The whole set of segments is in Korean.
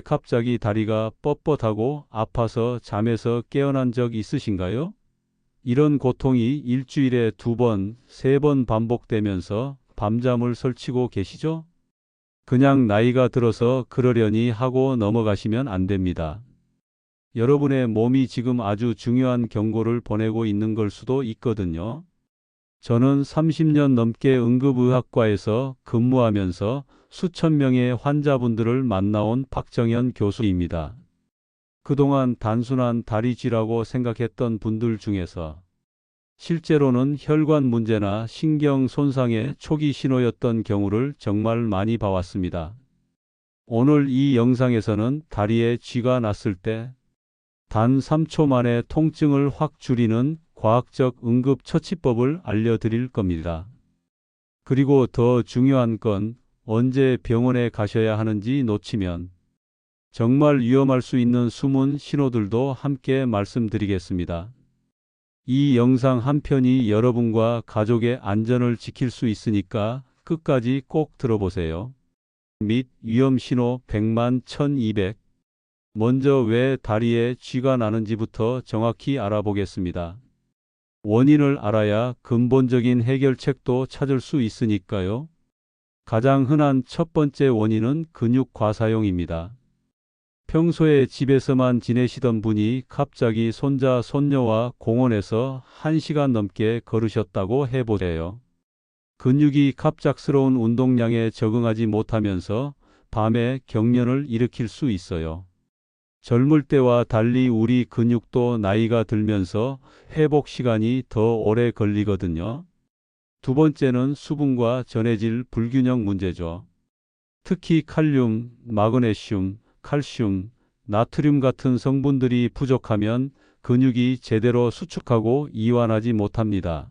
갑자기 다리가 뻣뻣하고 아파서 잠에서 깨어난 적 있으신가요? 이런 고통이 일주일에 2번, 3번 반복되면서 밤잠을 설치고 계시죠? 그냥 나이가 들어서 그러려니 하고 넘어가시면 안 됩니다. 여러분의 몸이 지금 아주 중요한 경고를 보내고 있는 걸 수도 있거든요. 저는 30년 넘게 응급의학과에서 근무하면서 수천 명의 환자분들을 만나온 박정현 교수입니다. 그동안 단순한 다리쥐라고 생각했던 분들 중에서 실제로는 혈관 문제나 신경 손상의 초기 신호였던 경우를 정말 많이 봐왔습니다. 오늘 이 영상에서는 다리에 쥐가 났을 때 단 3초 만에 통증을 확 줄이는 과학적 응급처치법을 알려드릴 겁니다. 그리고 더 중요한 건 언제 병원에 가셔야 하는지 놓치면 정말 위험할 수 있는 숨은 신호들도 함께 말씀드리겠습니다. 이 영상 한 편이 여러분과 가족의 안전을 지킬 수 있으니까 끝까지 꼭 들어보세요. 및 위험 신호 100만 1200. 먼저 왜 다리에 쥐가 나는지부터 정확히 알아보겠습니다. 원인을 알아야 근본적인 해결책도 찾을 수 있으니까요. 가장 흔한 첫 번째 원인은 근육 과사용입니다. 평소에 집에서만 지내시던 분이 갑자기 손자, 손녀와 공원에서 1시간 넘게 걸으셨다고 해보세요. 근육이 갑작스러운 운동량에 적응하지 못하면서 밤에 경련을 일으킬 수 있어요. 젊을 때와 달리 우리 근육도 나이가 들면서 회복 시간이 더 오래 걸리거든요. 두 번째는 수분과 전해질 불균형 문제죠. 특히 칼륨, 마그네슘, 칼슘, 나트륨 같은 성분들이 부족하면 근육이 제대로 수축하고 이완하지 못합니다.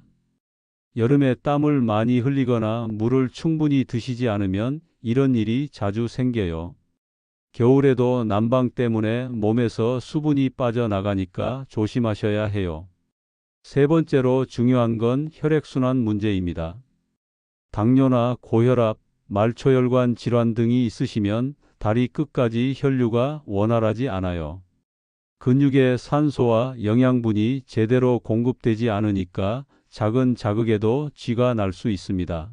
여름에 땀을 많이 흘리거나 물을 충분히 드시지 않으면 이런 일이 자주 생겨요. 겨울에도 난방 때문에 몸에서 수분이 빠져나가니까 조심하셔야 해요. 세 번째로 중요한 건 혈액순환 문제입니다. 당뇨나 고혈압, 말초혈관 질환 등이 있으시면 다리 끝까지 혈류가 원활하지 않아요. 근육에 산소와 영양분이 제대로 공급되지 않으니까 작은 자극에도 쥐가 날 수 있습니다.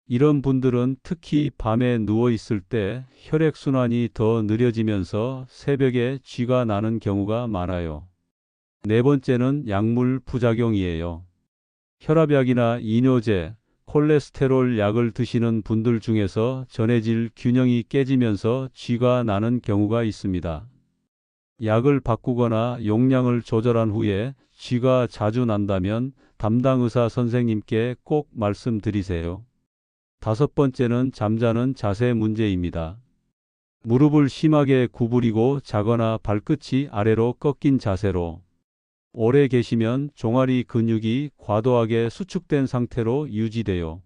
이런 분들은 특히 밤에 누워 있을 때 혈액순환이 더 느려지면서 새벽에 쥐가 나는 경우가 많아요. 네 번째는 약물 부작용이에요. 혈압약이나 이뇨제, 콜레스테롤 약을 드시는 분들 중에서 전해질 균형이 깨지면서 쥐가 나는 경우가 있습니다. 약을 바꾸거나 용량을 조절한 후에 쥐가 자주 난다면 담당 의사 선생님께 꼭 말씀드리세요. 다섯 번째는 잠자는 자세 문제입니다. 무릎을 심하게 구부리고 자거나 발끝이 아래로 꺾인 자세로 오래 계시면 종아리 근육이 과도하게 수축된 상태로 유지돼요.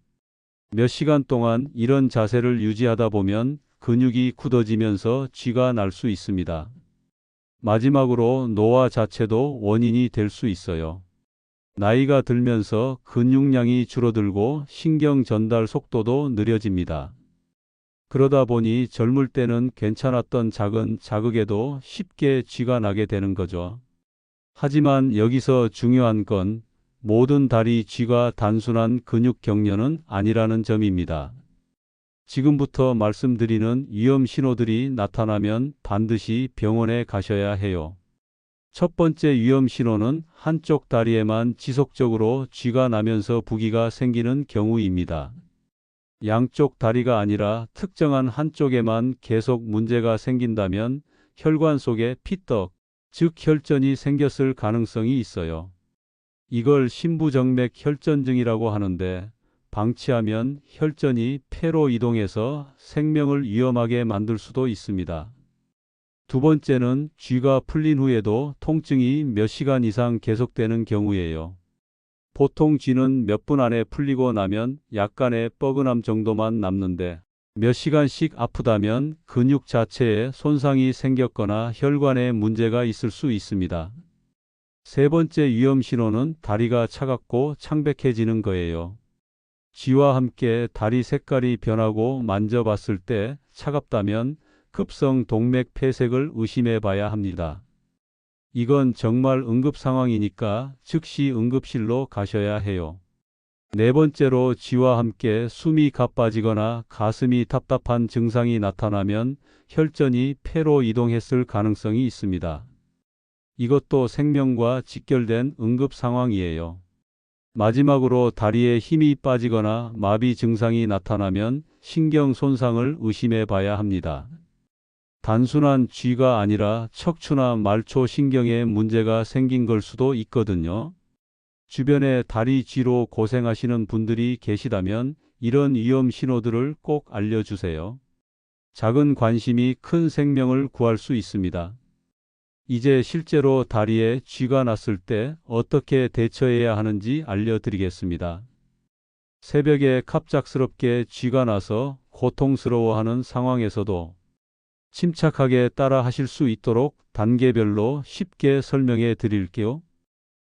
몇 시간 동안 이런 자세를 유지하다 보면 근육이 굳어지면서 쥐가 날 수 있습니다. 마지막으로 노화 자체도 원인이 될 수 있어요. 나이가 들면서 근육량이 줄어들고 신경 전달 속도도 느려집니다. 그러다 보니 젊을 때는 괜찮았던 작은 자극에도 쉽게 쥐가 나게 되는 거죠. 하지만 여기서 중요한 건 모든 다리 쥐가 단순한 근육 경련은 아니라는 점입니다. 지금부터 말씀드리는 위험 신호들이 나타나면 반드시 병원에 가셔야 해요. 첫 번째 위험 신호는 한쪽 다리에만 지속적으로 쥐가 나면서 부기가 생기는 경우입니다. 양쪽 다리가 아니라 특정한 한쪽에만 계속 문제가 생긴다면 혈관 속에 피떡, 즉 혈전이 생겼을 가능성이 있어요. 이걸 심부정맥 혈전증이라고 하는데 방치하면 혈전이 폐로 이동해서 생명을 위험하게 만들 수도 있습니다. 두 번째는 쥐가 풀린 후에도 통증이 몇 시간 이상 계속되는 경우예요. 보통 쥐는 몇 분 안에 풀리고 나면 약간의 뻐근함 정도만 남는데 몇 시간씩 아프다면 근육 자체에 손상이 생겼거나 혈관에 문제가 있을 수 있습니다. 세 번째 위험 신호는 다리가 차갑고 창백해지는 거예요. 쥐와 함께 다리 색깔이 변하고 만져봤을 때 차갑다면 급성 동맥 폐색을 의심해 봐야 합니다. 이건 정말 응급 상황이니까 즉시 응급실로 가셔야 해요. 네 번째로 쥐와 함께 숨이 가빠지거나 가슴이 답답한 증상이 나타나면 혈전이 폐로 이동했을 가능성이 있습니다. 이것도 생명과 직결된 응급 상황이에요. 마지막으로 다리에 힘이 빠지거나 마비 증상이 나타나면 신경 손상을 의심해 봐야 합니다. 단순한 쥐가 아니라 척추나 말초 신경에 문제가 생긴 걸 수도 있거든요. 주변에 다리 쥐로 고생하시는 분들이 계시다면 이런 위험 신호들을 꼭 알려주세요. 작은 관심이 큰 생명을 구할 수 있습니다. 이제 실제로 다리에 쥐가 났을 때 어떻게 대처해야 하는지 알려드리겠습니다. 새벽에 갑작스럽게 쥐가 나서 고통스러워하는 상황에서도 침착하게 따라 하실 수 있도록 단계별로 쉽게 설명해 드릴게요.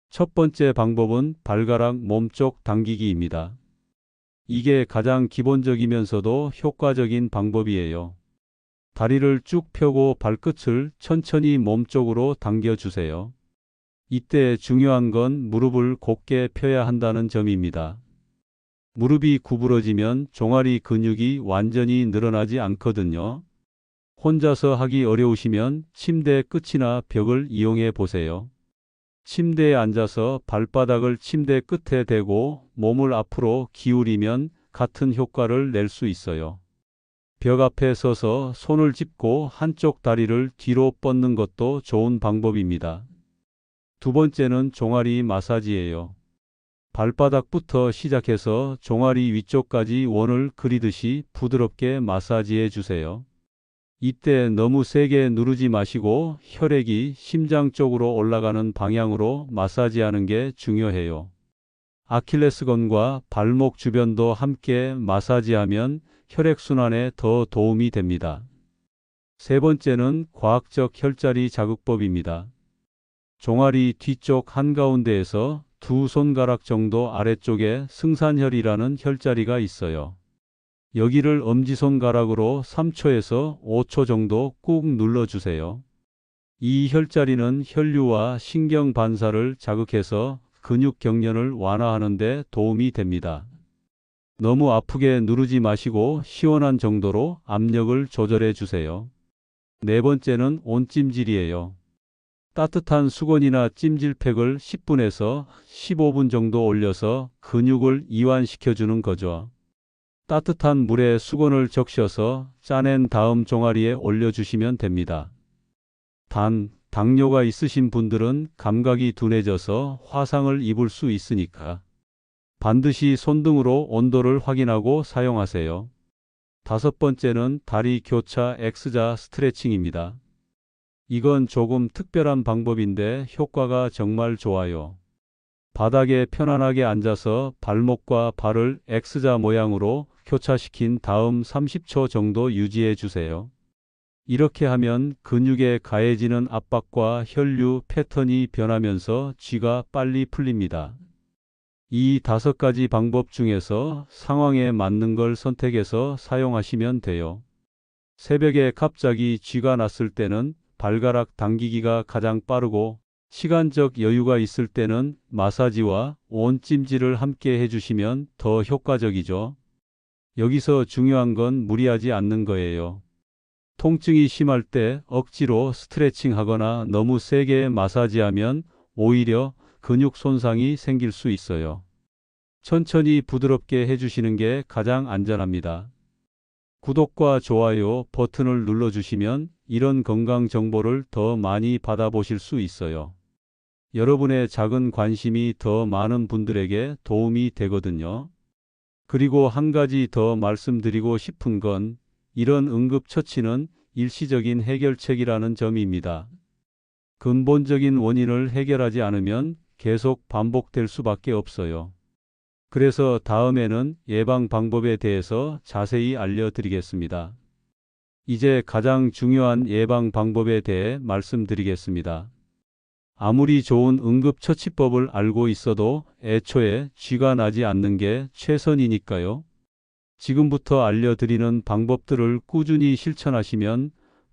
첫 번째 방법은 발가락 몸쪽 당기기입니다. 이게 가장 기본적이면서도 효과적인 방법이에요. 다리를 쭉 펴고 발끝을 천천히 몸쪽으로 당겨주세요. 이때 중요한 건 무릎을 곧게 펴야 한다는 점입니다. 무릎이 구부러지면 종아리 근육이 완전히 늘어나지 않거든요. 혼자서 하기 어려우시면 침대 끝이나 벽을 이용해 보세요. 침대에 앉아서 발바닥을 침대 끝에 대고 몸을 앞으로 기울이면 같은 효과를 낼 수 있어요. 벽 앞에 서서 손을 짚고 한쪽 다리를 뒤로 뻗는 것도 좋은 방법입니다. 두 번째는 종아리 마사지예요. 발바닥부터 시작해서 종아리 위쪽까지 원을 그리듯이 부드럽게 마사지해 주세요. 이때 너무 세게 누르지 마시고 혈액이 심장 쪽으로 올라가는 방향으로 마사지하는 게 중요해요. 아킬레스건과 발목 주변도 함께 마사지하면 혈액순환에 더 도움이 됩니다. 세 번째는 과학적 혈자리 자극법입니다. 종아리 뒤쪽 한가운데에서 두 손가락 정도 아래쪽에 승산혈이라는 혈자리가 있어요. 여기를 엄지손가락으로 3초에서 5초 정도 꾹 눌러주세요. 이 혈자리는 혈류와 신경 반사를 자극해서 근육 경련을 완화하는 데 도움이 됩니다. 너무 아프게 누르지 마시고 시원한 정도로 압력을 조절해 주세요. 네 번째는 온찜질이에요. 따뜻한 수건이나 찜질팩을 10분에서 15분 정도 올려서 근육을 이완시켜 주는 거죠. 따뜻한 물에 수건을 적셔서 짜낸 다음 종아리에 올려주시면 됩니다. 단, 당뇨가 있으신 분들은 감각이 둔해져서 화상을 입을 수 있으니까 반드시 손등으로 온도를 확인하고 사용하세요. 다섯 번째는 다리 교차 X자 스트레칭입니다. 이건 조금 특별한 방법인데 효과가 정말 좋아요. 바닥에 편안하게 앉아서 발목과 발을 X자 모양으로 교차시킨 다음 30초 정도 유지해 주세요. 이렇게 하면 근육에 가해지는 압박과 혈류 패턴이 변하면서 쥐가 빨리 풀립니다. 이 5가지 방법 중에서 상황에 맞는 걸 선택해서 사용하시면 돼요. 새벽에 갑자기 쥐가 났을 때는 발가락 당기기가 가장 빠르고 시간적 여유가 있을 때는 마사지와 온찜질을 함께 해주시면 더 효과적이죠. 여기서 중요한 건 무리하지 않는 거예요. 통증이 심할 때 억지로 스트레칭하거나 너무 세게 마사지하면 오히려 근육 손상이 생길 수 있어요. 천천히 부드럽게 해주시는 게 가장 안전합니다. 구독과 좋아요 버튼을 눌러주시면 이런 건강 정보를 더 많이 받아보실 수 있어요. 여러분의 작은 관심이 더 많은 분들에게 도움이 되거든요. 그리고 한 가지 더 말씀드리고 싶은 건 이런 응급처치는 일시적인 해결책이라는 점입니다. 근본적인 원인을 해결하지 않으면 계속 반복될 수밖에 없어요. 그래서 다음에는 예방 방법에 대해서 자세히 알려드리겠습니다. 이제 가장 중요한 예방 방법에 대해 말씀드리겠습니다. 아무리 좋은 응급처치법을 알고 있어도 애초에 쥐가 나지 않는 게 최선이니까요. 지금부터 알려드리는 방법들을 꾸준히 실천하시면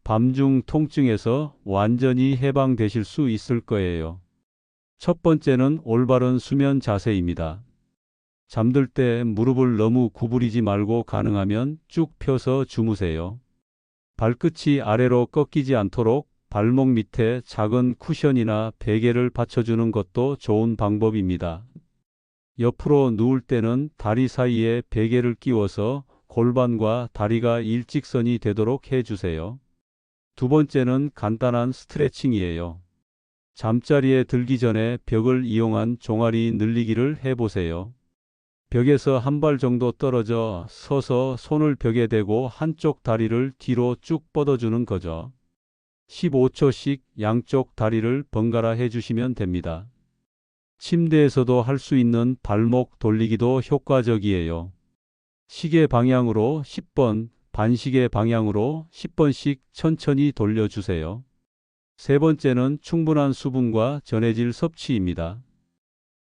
밤중 통증에서 완전히 해방되실 수 있을 거예요. 첫 번째는 올바른 수면 자세입니다. 잠들 때 무릎을 너무 구부리지 말고 가능하면 쭉 펴서 주무세요. 발끝이 아래로 꺾이지 않도록 발목 밑에 작은 쿠션이나 베개를 받쳐주는 것도 좋은 방법입니다. 옆으로 누울 때는 다리 사이에 베개를 끼워서 골반과 다리가 일직선이 되도록 해주세요. 두 번째는 간단한 스트레칭이에요. 잠자리에 들기 전에 벽을 이용한 종아리 늘리기를 해보세요. 벽에서 한 발 정도 떨어져 서서 손을 벽에 대고 한쪽 다리를 뒤로 쭉 뻗어주는 거죠. 15초씩 양쪽 다리를 번갈아 해주시면 됩니다. 침대에서도 할 수 있는 발목 돌리기도 효과적이에요. 시계 방향으로 10번, 반시계 방향으로 10번씩 천천히 돌려주세요. 세 번째는 충분한 수분과 전해질 섭취입니다.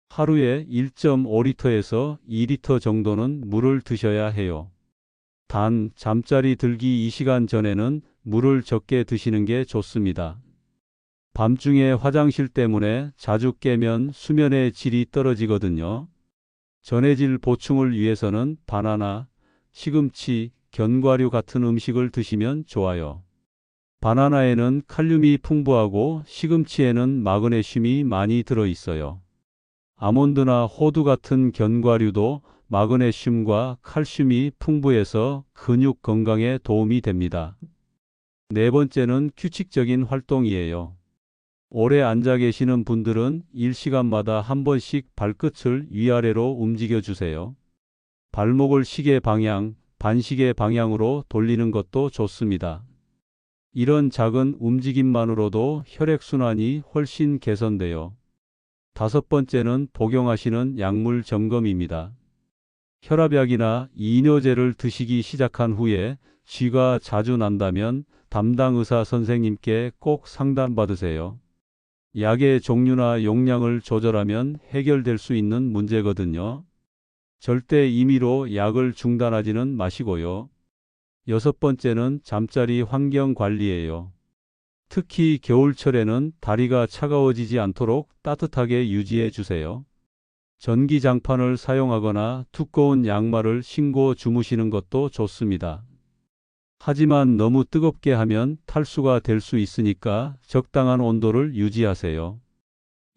하루에 1.5리터에서 2리터 정도는 물을 드셔야 해요. 단, 잠자리 들기 2시간 전에는 물을 적게 드시는 게 좋습니다. 밤중에 화장실 때문에 자주 깨면 수면의 질이 떨어지거든요. 전해질 보충을 위해서는 바나나, 시금치, 견과류 같은 음식을 드시면 좋아요. 바나나에는 칼륨이 풍부하고 시금치에는 마그네슘이 많이 들어있어요. 아몬드나 호두 같은 견과류도 마그네슘과 칼슘이 풍부해서 근육 건강에 도움이 됩니다. 네 번째는 규칙적인 활동이에요. 오래 앉아 계시는 분들은 1시간마다 한 번씩 발끝을 위아래로 움직여 주세요. 발목을 시계 방향, 반시계 방향으로 돌리는 것도 좋습니다. 이런 작은 움직임만으로도 혈액순환이 훨씬 개선돼요. 다섯 번째는 복용하시는 약물 점검입니다. 혈압약이나 이뇨제를 드시기 시작한 후에 쥐가 자주 난다면 담당 의사 선생님께 꼭 상담받으세요. 약의 종류나 용량을 조절하면 해결될 수 있는 문제거든요. 절대 임의로 약을 중단하지는 마시고요. 여섯 번째는 잠자리 환경 관리예요. 특히 겨울철에는 다리가 차가워지지 않도록 따뜻하게 유지해 주세요. 전기장판을 사용하거나 두꺼운 양말을 신고 주무시는 것도 좋습니다. 하지만 너무 뜨겁게 하면 탈수가 될 수 있으니까 적당한 온도를 유지하세요.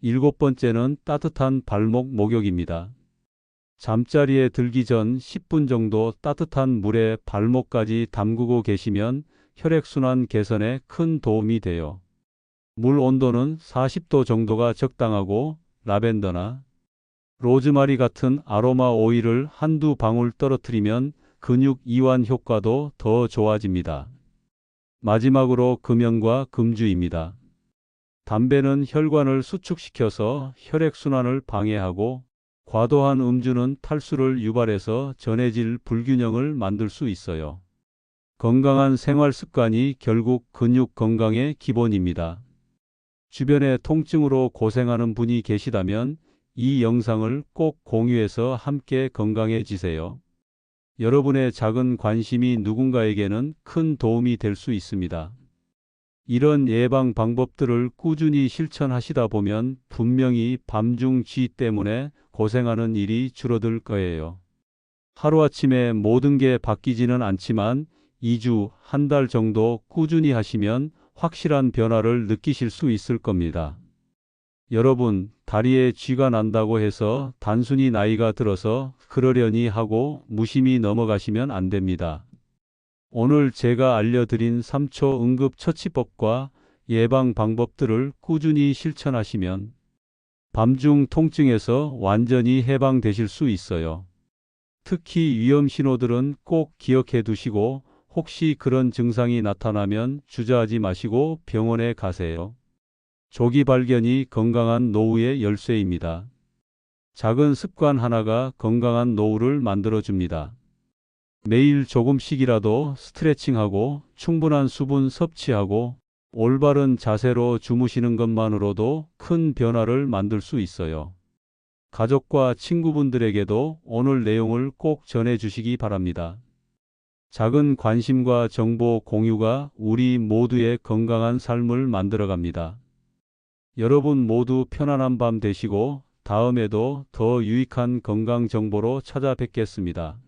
일곱 번째는 따뜻한 발목 목욕입니다. 잠자리에 들기 전 10분 정도 따뜻한 물에 발목까지 담그고 계시면 혈액순환 개선에 큰 도움이 돼요. 물 온도는 40도 정도가 적당하고 라벤더나 로즈마리 같은 아로마 오일을 한두 방울 떨어뜨리면 근육 이완 효과도 더 좋아집니다. 마지막으로 금연과 금주입니다. 담배는 혈관을 수축시켜서 혈액순환을 방해하고 과도한 음주는 탈수를 유발해서 전해질 불균형을 만들 수 있어요. 건강한 생활 습관이 결국 근육 건강의 기본입니다. 주변에 통증으로 고생하는 분이 계시다면 이 영상을 꼭 공유해서 함께 건강해지세요. 여러분의 작은 관심이 누군가에게는 큰 도움이 될 수 있습니다. 이런 예방 방법들을 꾸준히 실천하시다 보면 분명히 밤중 쥐 때문에 고생하는 일이 줄어들 거예요. 하루아침에 모든 게 바뀌지는 않지만 2주, 한 달 정도 꾸준히 하시면 확실한 변화를 느끼실 수 있을 겁니다. 여러분, 다리에 쥐가 난다고 해서 단순히 나이가 들어서 그러려니 하고 무심히 넘어가시면 안 됩니다. 오늘 제가 알려드린 3초 응급처치법과 예방 방법들을 꾸준히 실천하시면 밤중 통증에서 완전히 해방되실 수 있어요. 특히 위험 신호들은 꼭 기억해 두시고 혹시 그런 증상이 나타나면 주저하지 마시고 병원에 가세요. 조기 발견이 건강한 노후의 열쇠입니다. 작은 습관 하나가 건강한 노후를 만들어줍니다. 매일 조금씩이라도 스트레칭하고 충분한 수분 섭취하고 올바른 자세로 주무시는 것만으로도 큰 변화를 만들 수 있어요. 가족과 친구분들에게도 오늘 내용을 꼭 전해 주시기 바랍니다. 작은 관심과 정보 공유가 우리 모두의 건강한 삶을 만들어갑니다. 여러분 모두 편안한 밤 되시고 다음에도 더 유익한 건강 정보로 찾아뵙겠습니다.